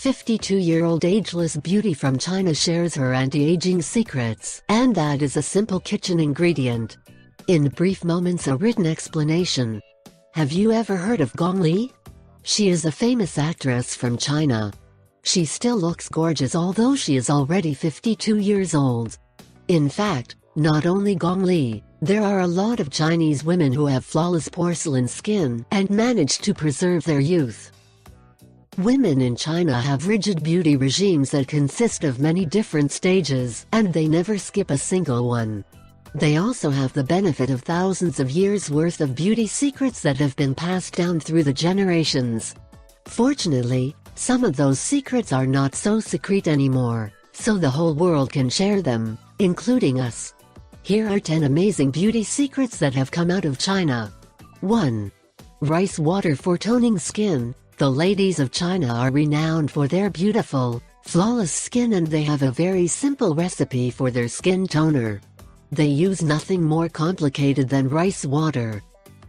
52-year-old ageless beauty from China shares her anti-aging secrets, and that is a simple kitchen ingredient. In brief moments, a written explanation. Have you ever heard of Gong Li? She is a famous actress from China. She still looks gorgeous although she is already 52 years old. In fact, not only Gong Li, there are a lot of Chinese women who have flawless porcelain skin and manage to preserve their youth. Women in China have rigid beauty regimes that consist of many different stages, and they never skip a single one. They also have the benefit of thousands of years' worth of beauty secrets that have been passed down through the generations. Fortunately, some of those secrets are not so secret anymore, so the whole world can share them, including us. Here are 10 amazing beauty secrets that have come out of China. 1. Rice water for toning skin. The ladies of China are renowned for their beautiful, flawless skin, and they have a very simple recipe for their skin toner. They use nothing more complicated than rice water.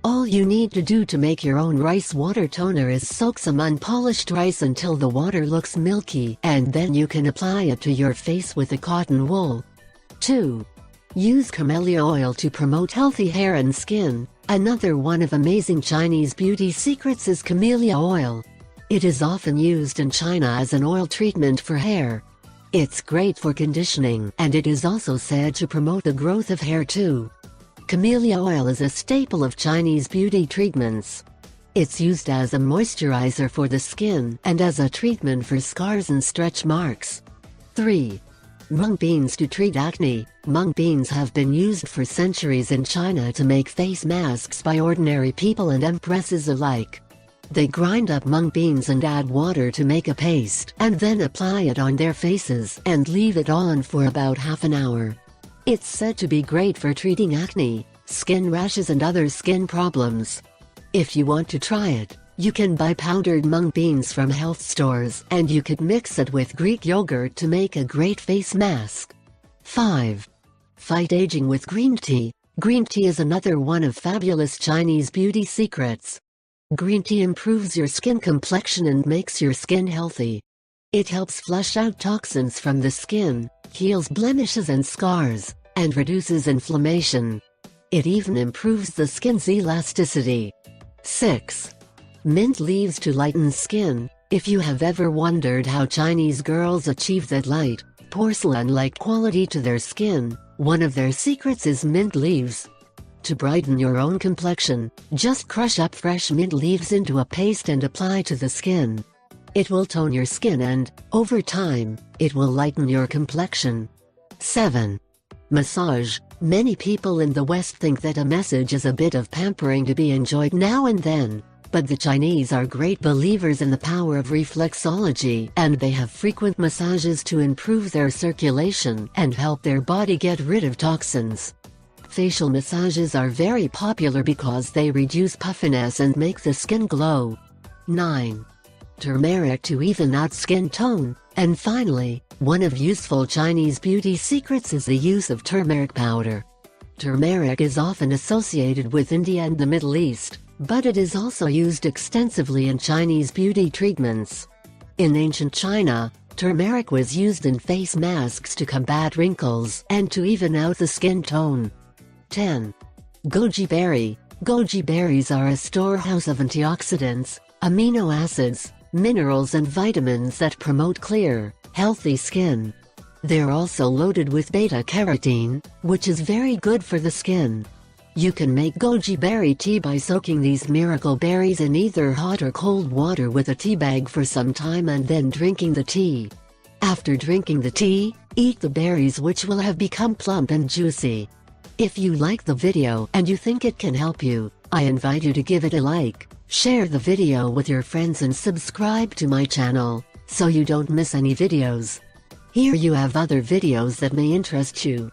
All you need to do to make your own rice water toner is soak some unpolished rice until the water looks milky, and then you can apply it to your face with a cotton wool. 2. Use camellia oil to promote healthy hair and skin. Another one of amazing Chinese beauty secrets is camellia oil. It is often used in China as an oil treatment for hair. It's great for conditioning, and it is also said to promote the growth of hair too. Camellia oil is a staple of Chinese beauty treatments. It's used as a moisturizer for the skin and as a treatment for scars and stretch marks. 3. Mung beans to treat acne. Mung beans have been used for centuries in China to make face masks by ordinary people and empresses alike. They grind up mung beans and add water to make a paste, and then apply it on their faces and leave it on for about half an hour. It's said to be great for treating acne, skin rashes and other skin problems. If you want to try it, you can buy powdered mung beans from health stores, and you could mix it with Greek yogurt to make a great face mask. 5. Fight aging with green tea. Green tea is another one of fabulous Chinese beauty secrets. Green tea improves your skin complexion and makes your skin healthy. It helps flush out toxins from the skin, heals blemishes and scars, and reduces inflammation. It even improves the skin's elasticity. 6. Mint leaves to lighten skin. If you have ever wondered how Chinese girls achieve that light, porcelain-like quality to their skin, one of their secrets is mint leaves. To brighten your own complexion, just crush up fresh mint leaves into a paste and apply to the skin. It will tone your skin and, over time, it will lighten your complexion. 7. Massage. Many people in the West think that a massage is a bit of pampering to be enjoyed now and then, but the Chinese are great believers in the power of reflexology, and they have frequent massages to improve their circulation and help their body get rid of toxins. Facial massages are very popular because they reduce puffiness and make the skin glow. 9. Turmeric to even out skin tone. And finally, one of useful Chinese beauty secrets is the use of turmeric powder. Turmeric is often associated with India and the Middle East, but it is also used extensively in Chinese beauty treatments. In ancient China, turmeric was used in face masks to combat wrinkles and to even out the skin tone. 10. Goji berry. Goji berries are a storehouse of antioxidants, amino acids, minerals and vitamins that promote clear, healthy skin. They're also loaded with beta-carotene, which is very good for the skin. You can make goji berry tea by soaking these miracle berries in either hot or cold water with a tea bag for some time and then drinking the tea. After drinking the tea, eat the berries, which will have become plump and juicy. If you like the video and you think it can help you, I invite you to give it a like, share the video with your friends and subscribe to my channel, so you don't miss any videos. Here you have other videos that may interest you.